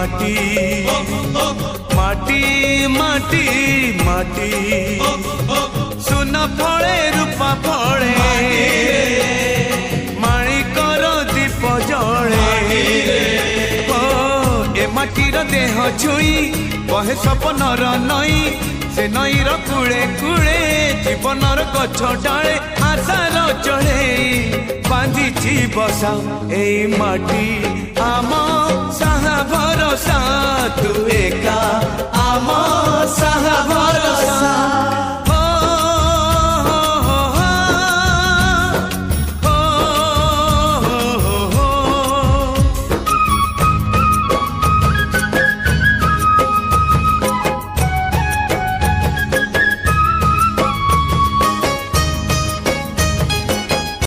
माटी माटी माटी माटी सुन फले रूपा फले माणिकर दीप जले ए माटीर देह छुई बहे सपनर नई से नईर कूले कूले जीवनर गछ डाले आशार चढ़े बांधिची बसा ए माटी आम साहा भरोसा तू एका आम साहा भरोसा।